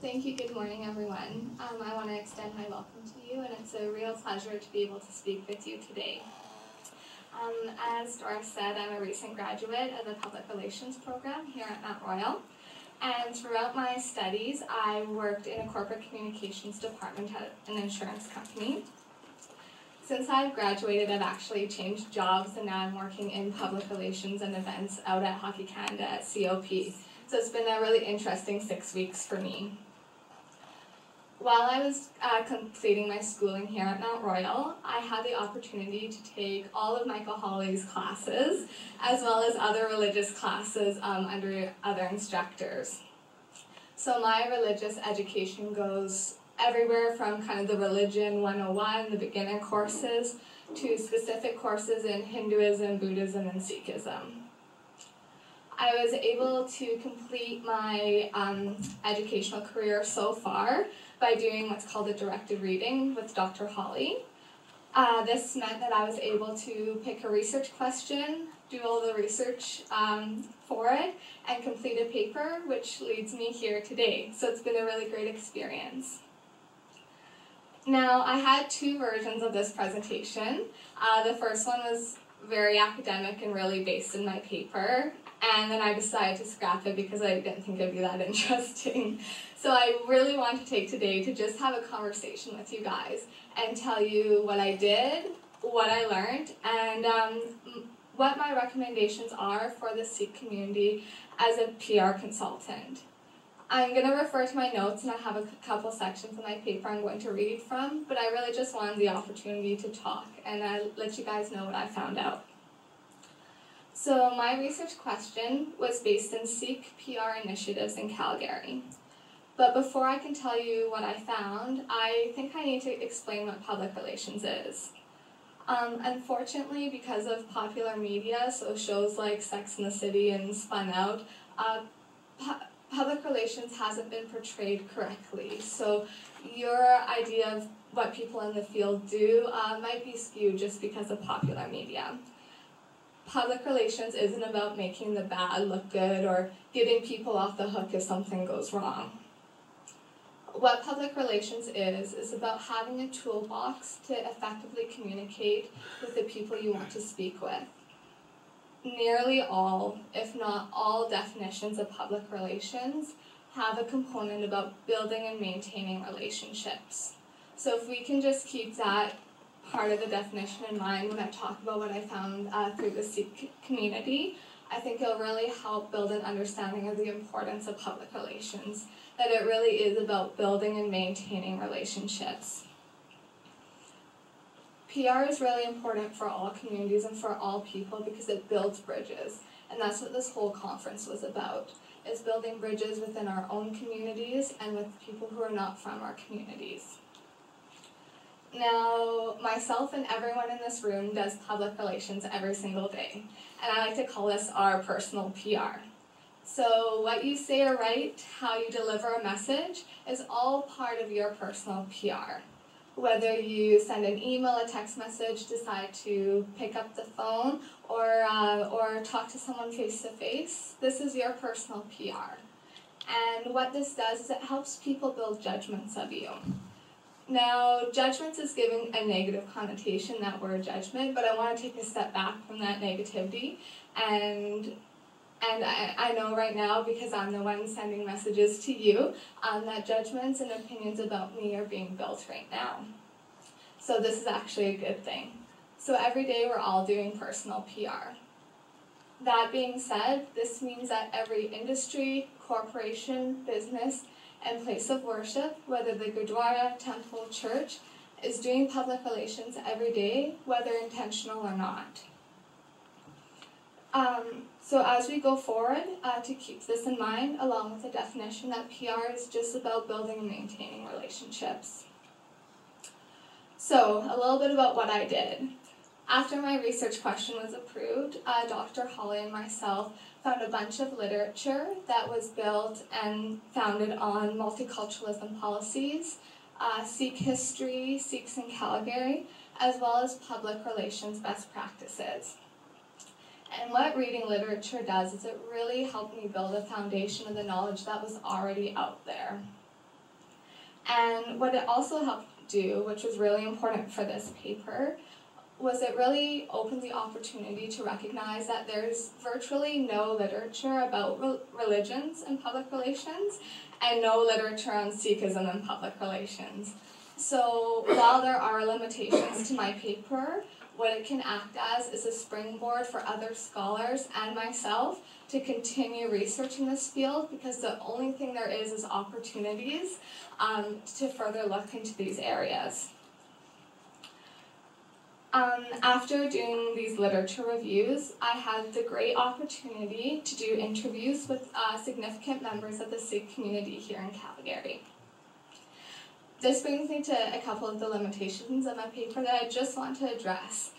Thank you. Good morning, everyone. I want to extend my welcome to you, and it's a real pleasure to be able to speak with you today. As Doris said, I'm a recent graduate of the Public Relations program here at Mount Royal, and throughout my studies, I worked in a corporate communications department at an insurance company. Since I've graduated, I've actually changed jobs, and now I'm working in public relations and events out at Hockey Canada at COP. So it's been a really interesting 6 weeks for me. While I was completing my schooling here at Mount Royal, I had the opportunity to take all of Michael Hawley's classes, as well as other religious classes under other instructors. So my religious education goes everywhere from kind of the Religion 101, the beginner courses, to specific courses in Hinduism, Buddhism, and Sikhism. I was able to complete my educational career so far by doing what's called a directed reading with Dr. Hawley. This meant that I was able to pick a research question, do all the research for it, and complete a paper, which leads me here today. So it's been a really great experience. Now, I had two versions of this presentation. The first one was very academic and really based in my paper, and then I decided to scrap it because I didn't think it'd be that interesting. So I really want to take today to just have a conversation with you guys and tell you what I did, what I learned, and what my recommendations are for the Sikh community as a PR consultant. I'm going to refer to my notes, and I have a couple sections in my paper I'm going to read from, but I really just wanted the opportunity to talk and let you guys know what I found out. So my research question was based in Sikh PR initiatives in Calgary. But before I can tell you what I found, I think I need to explain what public relations is. Unfortunately, because of popular media, so shows like Sex and the City and Spun Out, public relations hasn't been portrayed correctly. So your idea of what people in the field do might be skewed just because of popular media. Public relations isn't about making the bad look good or getting people off the hook if something goes wrong. What public relations is about having a toolbox to effectively communicate with the people you want to speak with. Nearly all, if not all, definitions of public relations have a component about building and maintaining relationships. So if we can just keep that part of the definition in mind when I talk about what I found through the Sikh community, I think it'll really help build an understanding of the importance of public relations, that it really is about building and maintaining relationships. PR is really important for all communities and for all people because it builds bridges, and that's what this whole conference was about, is building bridges within our own communities and with people who are not from our communities. Now, myself and everyone in this room does public relations every single day, and I like to call this our personal PR. So what you say or write, how you deliver a message, is all part of your personal PR. Whether you send an email, a text message, decide to pick up the phone, or talk to someone face-to-face, this is your personal PR. And what this does is it helps people build judgments of you. Now, judgments is giving a negative connotation, that word judgment, but I want to take a step back from that negativity, and I know right now, because I'm the one sending messages to you, that judgments and opinions about me are being built right now. So this is actually a good thing. So every day we're all doing personal PR. That being said, this means that every industry, corporation, business, and place of worship, whether the Gurdwara, temple, church, is doing public relations every day, whether intentional or not. So as we go forward, to keep this in mind, along with the definition that PR is just about building and maintaining relationships. So, a little bit about what I did. After my research question was approved, Dr. Hawley and myself found a bunch of literature that was built and founded on multiculturalism policies, Sikh history, Sikhs in Calgary, as well as public relations best practices. And what reading literature does is it really helped me build a foundation of the knowledge that was already out there. And what it also helped do, which was really important for this paper, was it really opened the opportunity to recognize that there's virtually no literature about religions in public relations and no literature on Sikhism in public relations. So while there are limitations to my paper, what it can act as is a springboard for other scholars and myself to continue researching this field, because the only thing there is opportunities to further look into these areas. After doing these literature reviews, I had the great opportunity to do interviews with significant members of the Sikh community here in Calgary. This brings me to a couple of the limitations of my paper that I just want to address.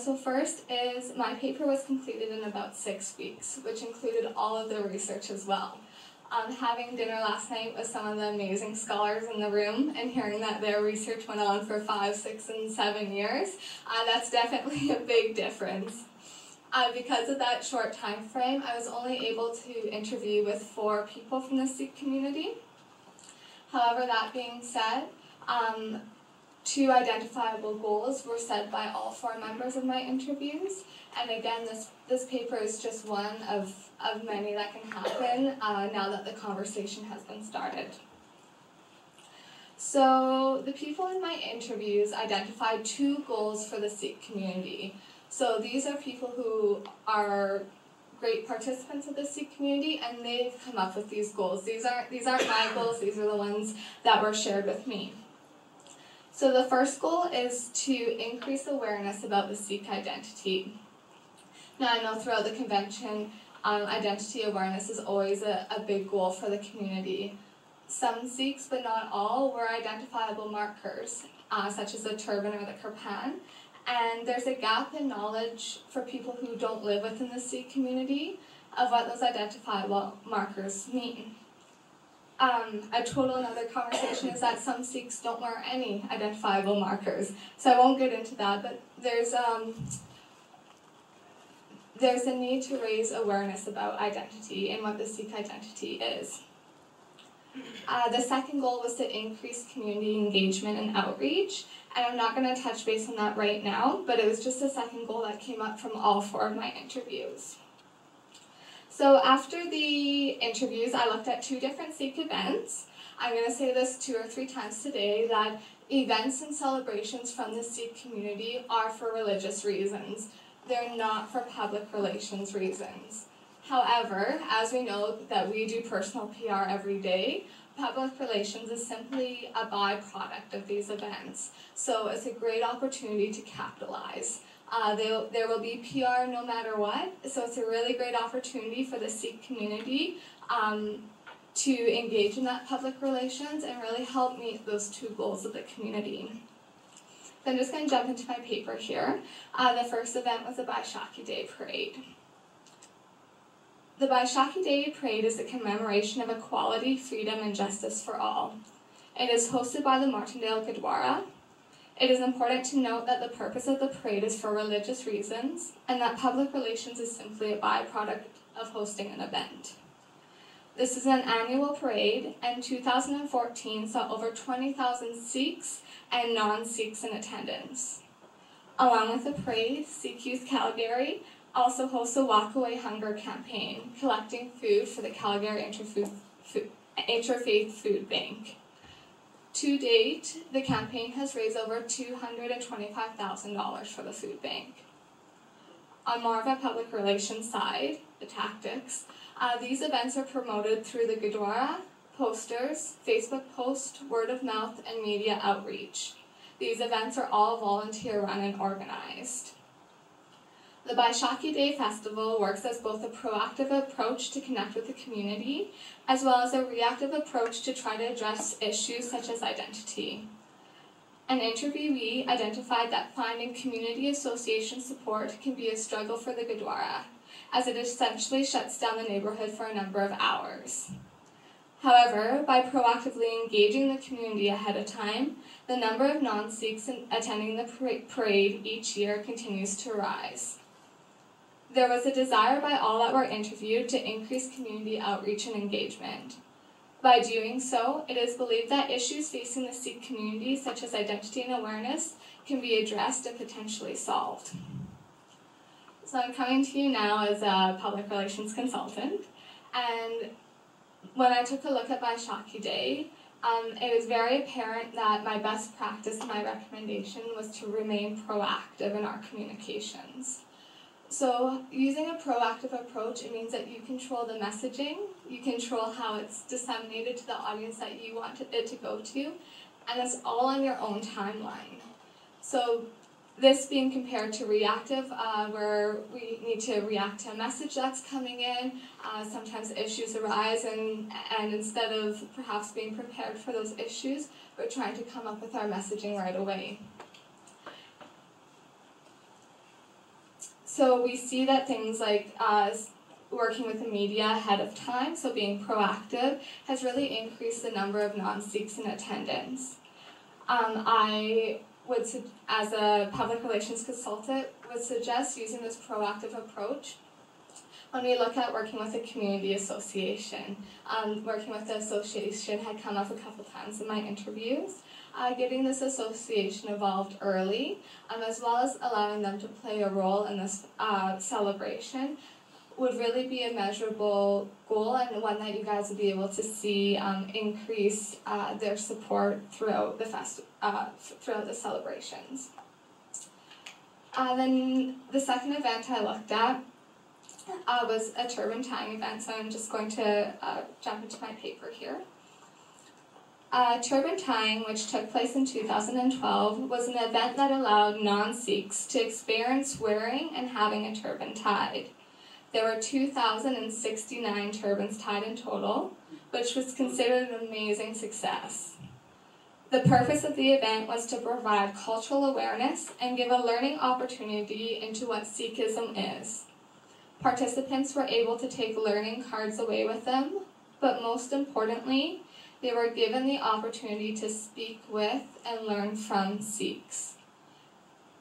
So first is my paper was completed in about 6 weeks, which included all of the research as well. Having dinner last night with some of the amazing scholars in the room and hearing that their research went on for 5, 6, and 7 years, that's definitely a big difference. Because of that short time frame, I was only able to interview with 4 people from the Sikh community. However, that being said, 2 identifiable goals were set by all 4 members of my interviews. And again, this paper is just one of many that can happen now that the conversation has been started. So the people in my interviews identified 2 goals for the Sikh community. So these are people who are great participants of the Sikh community, and they've come up with these goals. These aren't my goals, these are the ones that were shared with me. So the first goal is to increase awareness about the Sikh identity. Now I know throughout the convention, identity awareness is always a big goal for the community. Some Sikhs, but not all, were identifiable markers, such as the turban or the kirpan. And there's a gap in knowledge for people who don't live within the Sikh community of what those identifiable markers mean. A total another conversation is that some Sikhs don't wear any identifiable markers. So I won't get into that, but there's a need to raise awareness about identity and what the Sikh identity is. The second goal was to increase community engagement and outreach, and I'm not going to touch base on that right now, but it was just a second goal that came up from all 4 of my interviews. So after the interviews, I looked at 2 different Sikh events. I'm going to say this 2 or 3 times today, that events and celebrations from the Sikh community are for religious reasons. They're not for public relations reasons. However, as we know that we do personal PR every day, public relations is simply a byproduct of these events. So it's a great opportunity to capitalize. There will be PR no matter what, so it's a really great opportunity for the Sikh community to engage in that public relations and really help meet those 2 goals of the community. So I'm just going to jump into my paper here. The first event was the Baishakhi Day Parade. The Baishakhi Day Parade is a commemoration of equality, freedom, and justice for all. It is hosted by the Martindale Gurdwara. It is important to note that the purpose of the parade is for religious reasons, and that public relations is simply a byproduct of hosting an event. This is an annual parade, and 2014 saw over 20,000 Sikhs and non-Sikhs in attendance. Along with the parade, Sikh Youth Calgary also hosts a Walk Away Hunger campaign, collecting food for the Calgary Interfaith Food Bank. To date, the campaign has raised over $225,000 for the food bank. On more of a public relations side, the tactics, these events are promoted through the Gurdwara, posters, Facebook posts, word of mouth, and media outreach. These events are all volunteer run and organized. The Baishakhi Day Festival works as both a proactive approach to connect with the community, as well as a reactive approach to try to address issues such as identity. An interviewee identified that finding community association support can be a struggle for the Gurdwara, as it essentially shuts down the neighborhood for a number of hours. However, by proactively engaging the community ahead of time, the number of non-Sikhs attending the parade each year continues to rise. There was a desire by all that were interviewed to increase community outreach and engagement. By doing so, it is believed that issues facing the Sikh community, such as identity and awareness, can be addressed and potentially solved. So I'm coming to you now as a public relations consultant, and when I took a look at my Shakti Day, it was very apparent that my best practice and my recommendation was to remain proactive in our communications. So using a proactive approach, it means that you control the messaging, you control how it's disseminated to the audience that you want it to go to, and it's all on your own timeline. So this being compared to reactive, where we need to react to a message that's coming in. Sometimes issues arise, and instead of perhaps being prepared for those issues, we're trying to come up with our messaging right away. So we see that things like working with the media ahead of time, so being proactive, has really increased the number of non-Sikhs in attendance. I would, as a public relations consultant, would suggest using this proactive approach when we look at working with a community association. Working with the association had come up a couple times in my interviews. Getting this association involved early, as well as allowing them to play a role in this celebration, would really be a measurable goal, and one that you guys would be able to see increase their support throughout the throughout the celebrations. Then the second event I looked at was a turban tying event, so I'm just going to jump into my paper here. Turban tying, which took place in 2012, was an event that allowed non-Sikhs to experience wearing and having a turban tied. There were 2,069 turbans tied in total, which was considered an amazing success. The purpose of the event was to provide cultural awareness and give a learning opportunity into what Sikhism is. Participants were able to take learning cards away with them, but most importantly, they were given the opportunity to speak with and learn from Sikhs.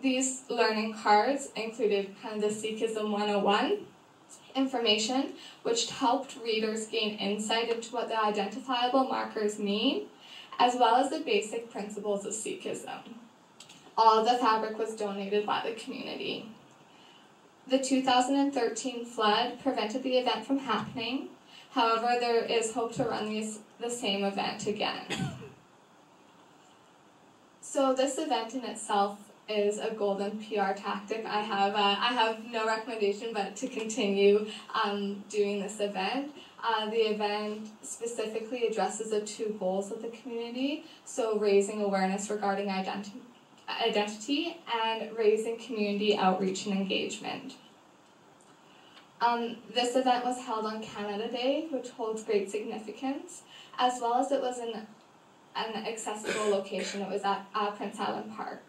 These learning cards included kind of the Sikhism 101 information, which helped readers gain insight into what the identifiable markers mean, as well as the basic principles of Sikhism. All of the fabric was donated by the community. The 2013 flood prevented the event from happening. However, there is hope to run the same event again. So this event in itself is a golden PR tactic. I have no recommendation but to continue doing this event. The event specifically addresses the two goals of the community, so raising awareness regarding identity and raising community outreach and engagement. This event was held on Canada Day, which holds great significance, as well as it was in an accessible location. It was at Prince Island Park.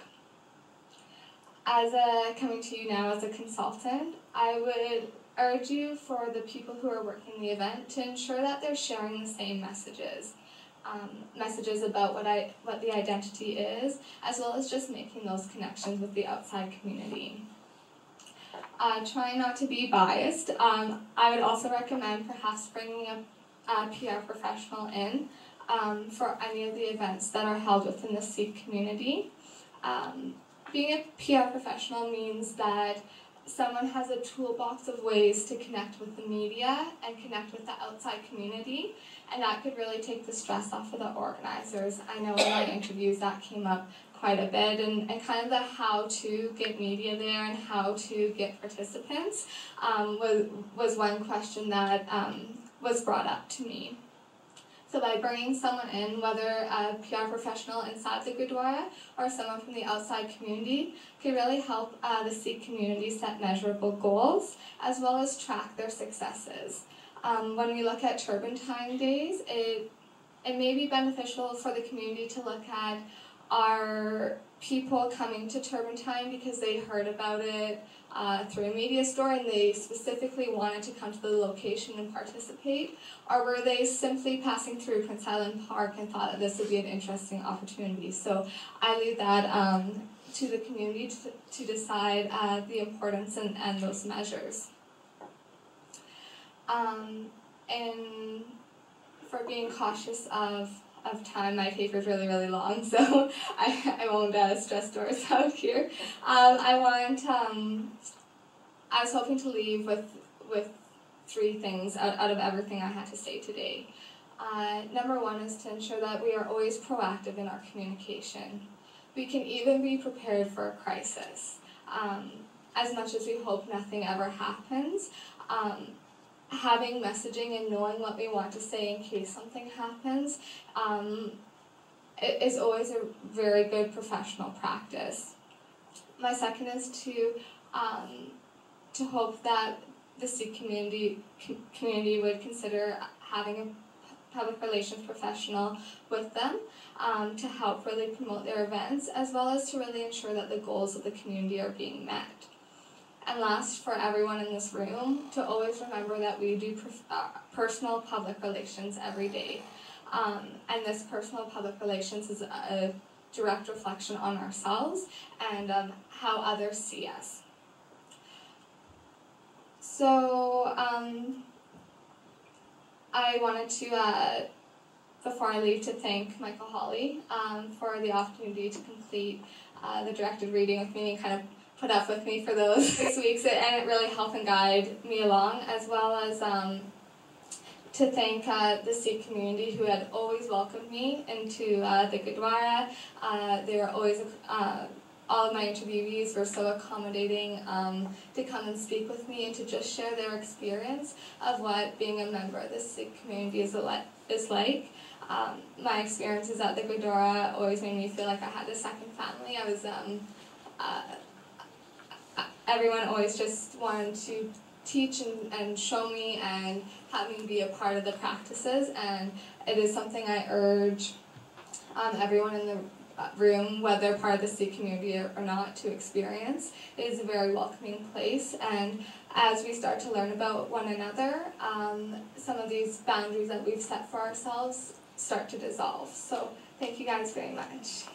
Coming to you now as a consultant, I would urge you, for the people who are working the event, to ensure that they're sharing the same messages. Messages about what the identity is, as well as just making those connections with the outside community. Trying not to be biased, I would also recommend perhaps bringing a PR professional in for any of the events that are held within the Sikh community. Being a PR professional means that someone has a toolbox of ways to connect with the media and connect with the outside community, and that could really take the stress off of the organizers. I know in my interviews that came up quite a bit, and kind of the how to get media there and how to get participants was one question that was brought up to me. So by bringing someone in, whether a PR professional inside the Gurdwara or someone from the outside community, can really help the Sikh community set measurable goals, as well as track their successes. When we look at turban tying days, it may be beneficial for the community to look at, are people coming to turban tying because they heard about it through a media story and they specifically wanted to come to the location and participate, or were they simply passing through Prince Island Park and thought that this would be an interesting opportunity? So I leave that to the community to decide the importance and those measures. And for being cautious of time, my paper is really, really long, so I won't stress Doris out here. I was hoping to leave with 3 things out of everything I had to say today. Number 1 is to ensure that we are always proactive in our communication. We can even be prepared for a crisis. As much as we hope nothing ever happens, having messaging and knowing what we want to say in case something happens is always a very good professional practice. My second is to hope that the Sikh community would consider having a public relations professional with them to help really promote their events, as well as to really ensure that the goals of the community are being met. And last, for everyone in this room, to always remember that we do personal public relations every day. And this personal public relations is a direct reflection on ourselves and how others see us. So I wanted to, before I leave, to thank Michael Hawley for the opportunity to complete the directed reading with me and kind of put up with me for those 6 weeks, and it really helped and guide me along, as well as to thank the Sikh community who had always welcomed me into the Gurdwara. They were always, all of my interviewees were so accommodating to come and speak with me and to just share their experience of what being a member of the Sikh community is like. My experiences at the Gurdwara always made me feel like I had a second family. I was everyone always just wanted to teach and show me and have me be a part of the practices, and it is something I urge everyone in the room, whether part of the Sikh community or not, to experience. It is a very welcoming place, and as we start to learn about one another, some of these boundaries that we've set for ourselves start to dissolve. So thank you guys very much.